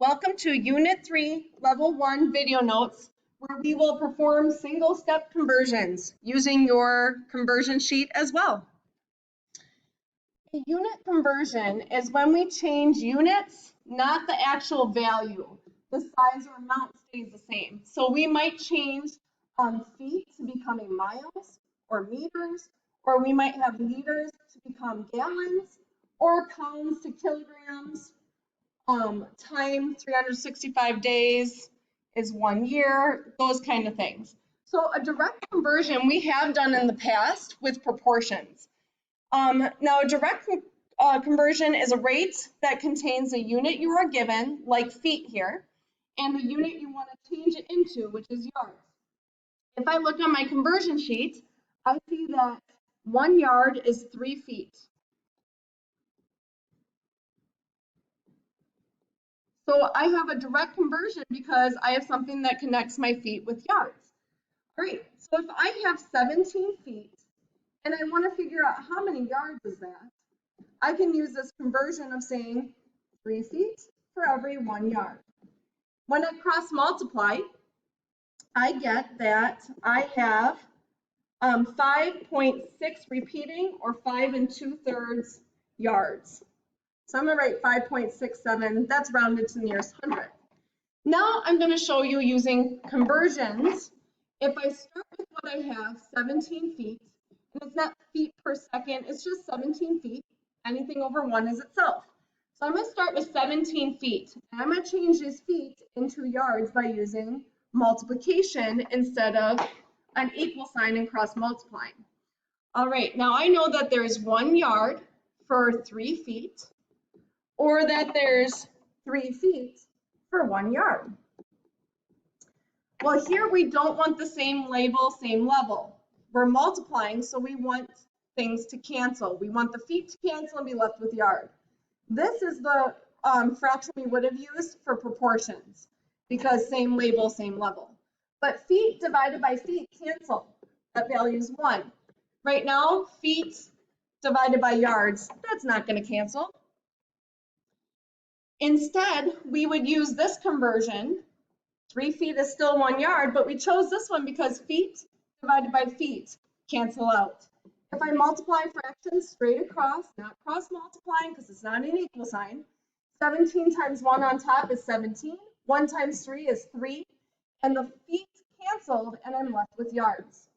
Welcome to Unit 3, Level 1 video notes, where we will perform single-step conversions using your conversion sheet as well. A unit conversion is when we change units, not the actual value. The size or amount stays the same. So we might change feet to becoming miles or meters, or we might have liters to become gallons, or pounds to kilograms. Time 365 days is 1 year, those kind of things. So a direct conversion we have done in the past with proportions. Now a direct conversion is a rate that contains a unit you are given, like feet here, and the unit you want to change it into, which is yards. If I look on my conversion sheet, I see that 1 yard is 3 feet. So I have a direct conversion because I have something that connects my feet with yards. All right, so if I have 17 feet and I want to figure out how many yards is that, I can use this conversion of saying 3 feet for every 1 yard. When I cross multiply, I get that I have 5.6 repeating, or 5 2/3 yards. So I'm going to write 5.67, that's rounded to the nearest hundredth. Now I'm going to show you using conversions. If I start with what I have, 17 feet, and it's not feet per second, it's just 17 feet. Anything over 1 is itself. So I'm going to start with 17 feet, and I'm going to change these feet into yards by using multiplication instead of an equal sign and cross multiplying. All right, now I know that there's 1 yard for 3 feet, or that there's 3 feet for 1 yard. Well, here we don't want the same label, same level. We're multiplying, so we want things to cancel. We want the feet to cancel and be left with yard. This is the fraction we would have used for proportions, because same label, same level. But feet divided by feet cancel. That value is 1. Right now, feet divided by yards, that's not going to cancel. Instead, we would use this conversion. 3 feet is still 1 yard, but we chose this one because feet divided by feet cancel out. If I multiply fractions straight across, not cross multiplying because it's not an equal sign, 17 times 1 on top is 17, 1 times 3 is 3, and the feet canceled, and I'm left with yards.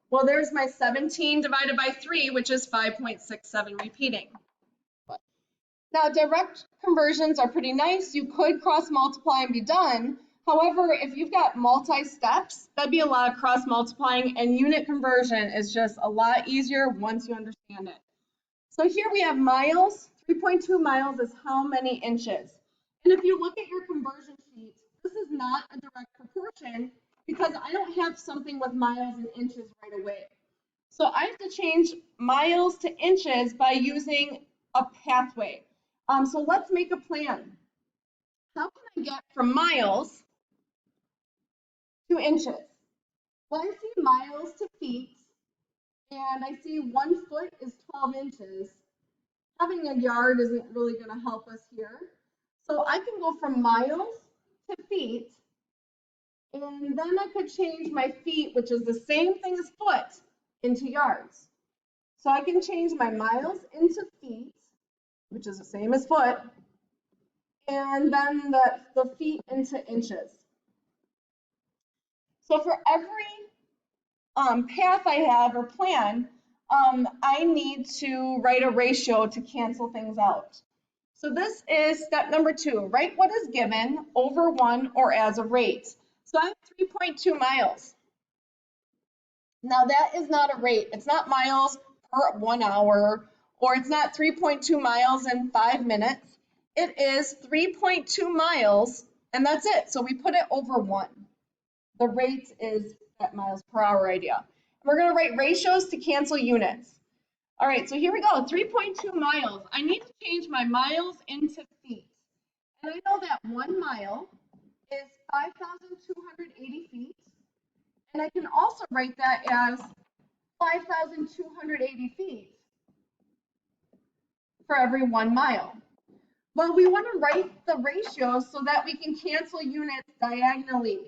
Well, there's my 17 divided by 3, which is 5.67 repeating. Now, direct conversions are pretty nice. You could cross multiply and be done. However, if you've got multi-steps, that'd be a lot of cross multiplying, and unit conversion is just a lot easier once you understand it. So here we have miles. 3.2 miles is how many inches? And if you look at your conversion sheet, this is not a direct proportion because I don't have something with miles and inches right away. So I have to change miles to inches by using a pathway. So let's make a plan. How can I get from miles to inches? Well, I see miles to feet, and I see 1 foot is 12 inches. Having a yard isn't really going to help us here. So I can go from miles to feet, and then I could change my feet, which is the same thing as foot, into yards. So I can change my miles into feet, which is the same as foot, and then the feet into inches. So for every path I have or plan, I need to write a ratio to cancel things out. So this is step number 2. Write what is given over 1 or as a rate. So I have 3.2 miles. Now that is not a rate. It's not miles per 1 hour, or it's not 3.2 miles in 5 minutes. It is 3.2 miles, and that's it. So we put it over 1. The rate is that miles per hour idea. We're going to write ratios to cancel units. All right, so here we go. 3.2 miles. I need to change my miles into feet. And I know that 1 mile is 5,280 feet. And I can also write that as 5,280 feet for every 1 mile. Well, we want to write the ratio so that we can cancel units diagonally.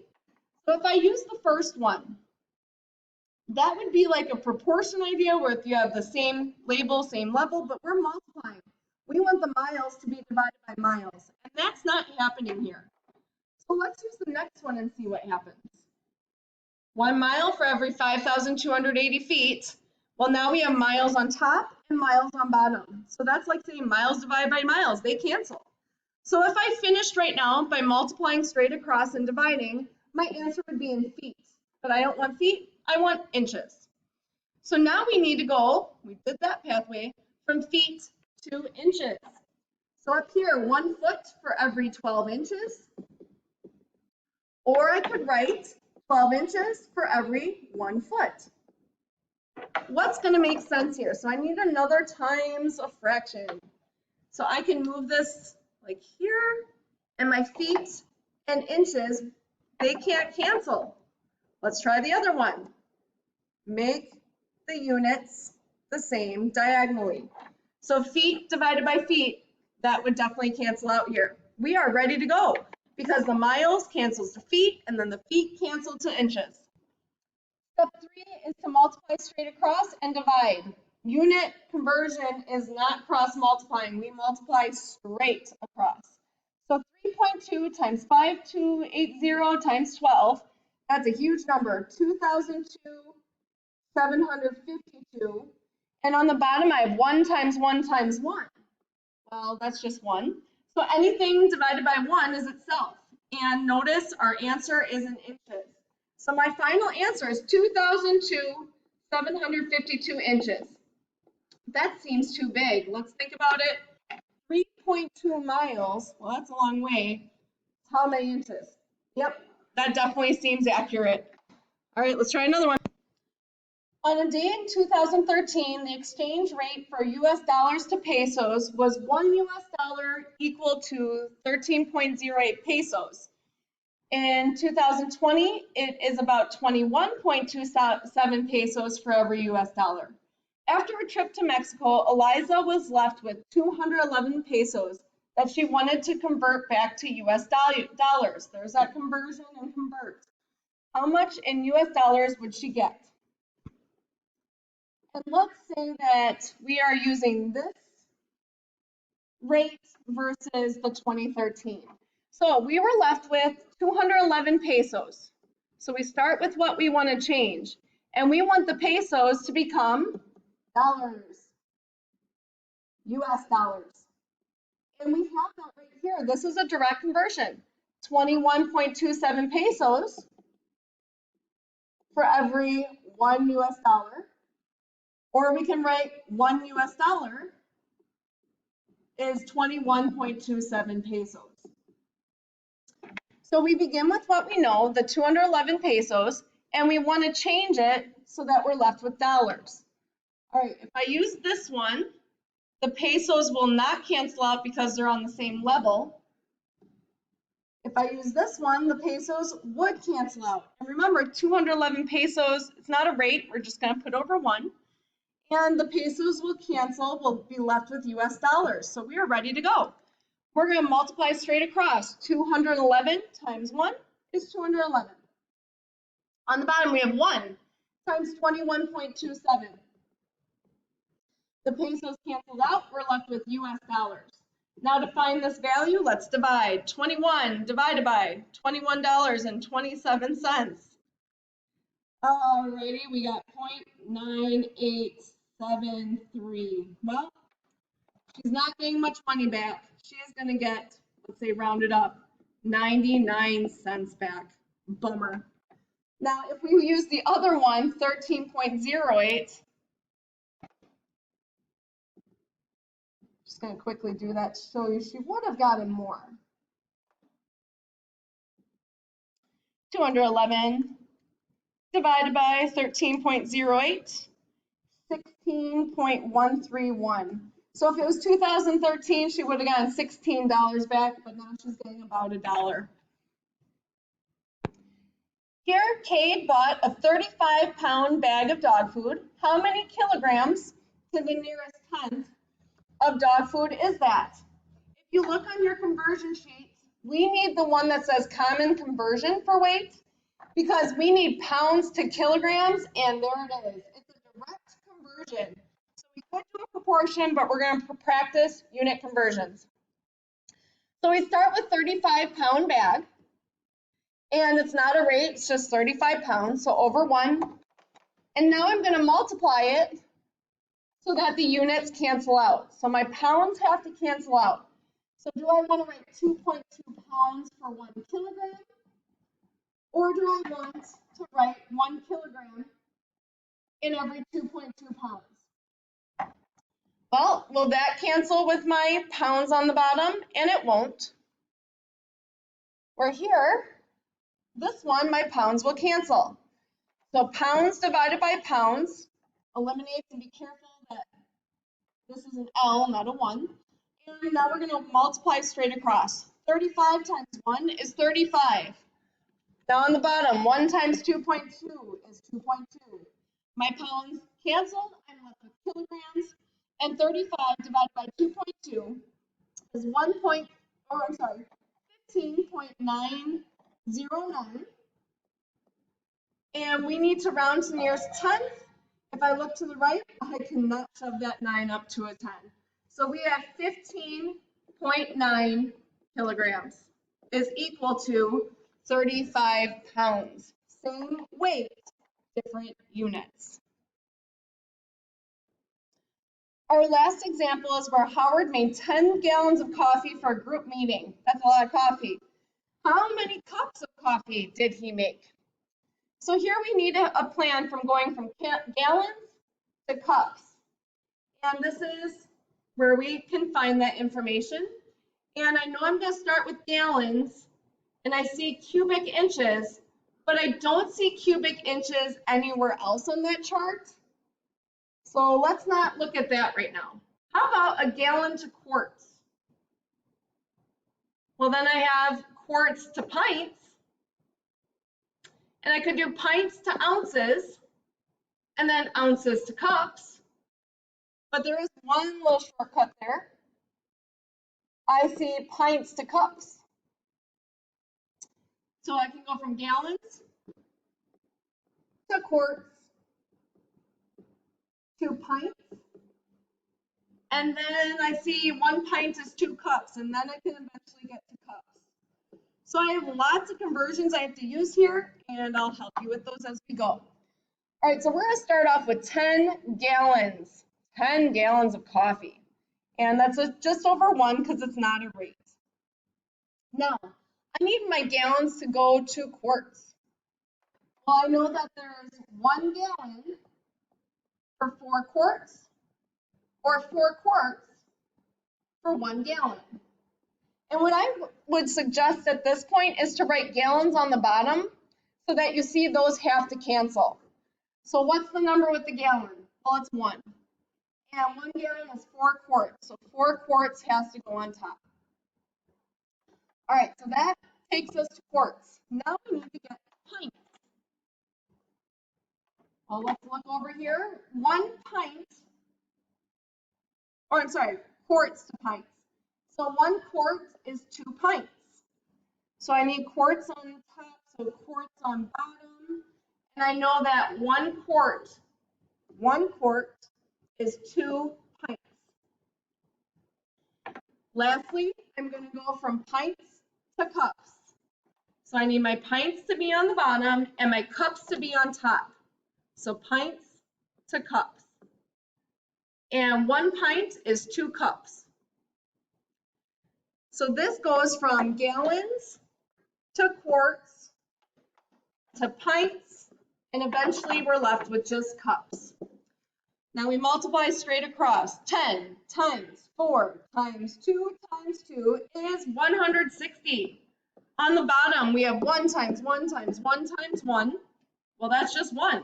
So if I use the first one, that would be like a proportion idea where if you have the same label, same level, but we're multiplying. We want the miles to be divided by miles, and that's not happening here. So let's use the next one and see what happens. 1 mile for every 5,280 feet. Well, now we have miles on top and miles on bottom. So that's like saying miles divided by miles. They cancel. So if I finished right now by multiplying straight across and dividing, my answer would be in feet. But I don't want feet, I want inches. So now we need to go, we did that pathway, from feet to inches. So up here, 1 foot for every 12 inches. Or I could write 12 inches for every 1 foot. What's going to make sense here? So I need another times a fraction. So I can move this like here, and my feet and inches, they can't cancel. Let's try the other one. Make the units the same diagonally. So feet divided by feet, that would definitely cancel out here. We are ready to go because the miles cancels to feet, and then the feet cancel to inches. Step 3 is to multiply straight across and divide. Unit conversion is not cross multiplying. We multiply straight across. So 3.2 times 5280 times 12, that's a huge number, 2,752. And on the bottom, I have 1 times 1 times 1. Well, that's just 1. So anything divided by 1 is itself. And notice our answer is in inches. So my final answer is 2,752 inches. That seems too big. Let's think about it. 3.2 miles, well, that's a long way. How many inches? Yep, that definitely seems accurate. All right, let's try another one. On a day in 2013, the exchange rate for US dollars to pesos was 1 US dollar equal to 13.08 pesos. In 2020, it is about 21.27 pesos for every US dollar. After a trip to Mexico, Eliza was left with 211 pesos that she wanted to convert back to US dollars. There's that conversion and convert. How much in US dollars would she get? And let's say that we are using this rate versus the 2013. So we were left with 211 pesos. So we start with what we want to change. And we want the pesos to become dollars, US dollars. And we have that right here. This is a direct conversion. 21.27 pesos for every 1 US dollar. Or we can write 1 US dollar is 21.27 pesos. So we begin with what we know, the 211 pesos, and we want to change it so that we're left with dollars. All right, if I use this one, the pesos will not cancel out because they're on the same level. If I use this one, the pesos would cancel out. And remember, 211 pesos, it's not a rate, we're just going to put over 1. And the pesos will cancel, we'll be left with US dollars. So we are ready to go. We're going to multiply straight across. 211 times 1 is 211. On the bottom, we have 1 times 21.27. The pesos canceled out, we're left with US dollars. Now to find this value, let's divide. 21 divided by $21.27. Alrighty, we got 0.9873. Well, she's not getting much money back. She is going to get, let's say rounded up, 99 cents back. Bummer. Now, if we use the other one, 13.08, just going to quickly do that to show you she would have gotten more. 211 divided by 13.08, 16.131. So if it was 2013, she would have gotten $16 back, but now she's getting about $1. Here, Cade bought a 35-pound bag of dog food. How many kilograms to the nearest tenth of dog food is that? you look on your conversion sheet, we need the one that says common conversion for weight because we need pounds to kilograms, and there it is. It's a direct conversion. So we could do a proportion, but we're going to practice unit conversions. So we start with 35-pound bag, and it's not a rate, it's just 35 pounds, so over 1. And now I'm going to multiply it so that the units cancel out. So my pounds have to cancel out. So do I want to write 2.2 pounds for 1 kilogram? Or do I want to write 1 kilogram in every 2.2 pounds? Well, will that cancel with my pounds on the bottom? And it won't. Where here, this one, my pounds will cancel. So pounds divided by pounds eliminates, and be careful that this is an L, not a 1. And now we're going to multiply straight across. 35 times 1 is 35. Now on the bottom, 1 times 2.2 is 2.2. My pounds canceled, I'm left with kilograms, and 35 divided by 2.2 is 15.909. And we need to round to nearest tenth. If I look to the right, I cannot shove that 9 up to a 10. So we have 15.9 kilograms is equal to 35 pounds. Same weight, different units. Our last example is where Howard made 10 gallons of coffee for a group meeting. That's a lot of coffee. How many cups of coffee did he make? So here we need a plan from going from gallons to cups. And this is where we can find that information. And I know I'm going to start with gallons, and I see cubic inches, but I don't see cubic inches anywhere else on that chart. So let's not look at that right now. How about a gallon to quarts? Well, then I have quarts to pints, and I could do pints to ounces, and then ounces to cups. But there is one little shortcut there. I see pints to cups. So I can go from gallons to quarts to pints. And then I see 1 pint is 2 cups, and then I can eventually get to cups. So I have lots of conversions I have to use here, and I'll help you with those as we go. All right, so we're going to start off with 10 gallons, 10 gallons of coffee. And that's just over 1 because it's not a rate. Now, I need my gallons to go to quarts. Well, I know that there's 1 gallon for 4 quarts, or 4 quarts for 1 gallon. And what I would suggest at this point is to write gallons on the bottom so that you see those have to cancel. So what's the number with the gallon? Well, it's 1. And 1 gallon is 4 quarts, so 4 quarts has to go on top. All right, so that takes us to quarts. Now we need to get pints. Well, let's look over here. 1 pint, or I'm sorry, quarts to pints. So 1 quart is 2 pints. So I need quarts on the top, so quarts on bottom. And I know that 1 quart is 2 pints. Lastly, I'm going to go from pints to cups. So I need my pints to be on the bottom and my cups to be on top. So pints to cups. And 1 pint is 2 cups. So this goes from gallons to quarts to pints, and eventually we're left with just cups. Now we multiply straight across. 10 times 4 times 2 times 2 is 160. On the bottom, we have 1 times 1 times 1 times 1. Well, that's just 1.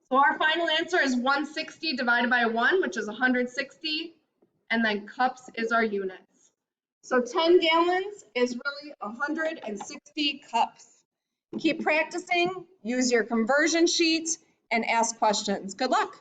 So our final answer is 160 divided by 1, which is 160, and then cups is our units. So 10 gallons is really 160 cups. Keep practicing, use your conversion sheet, and ask questions. Good luck.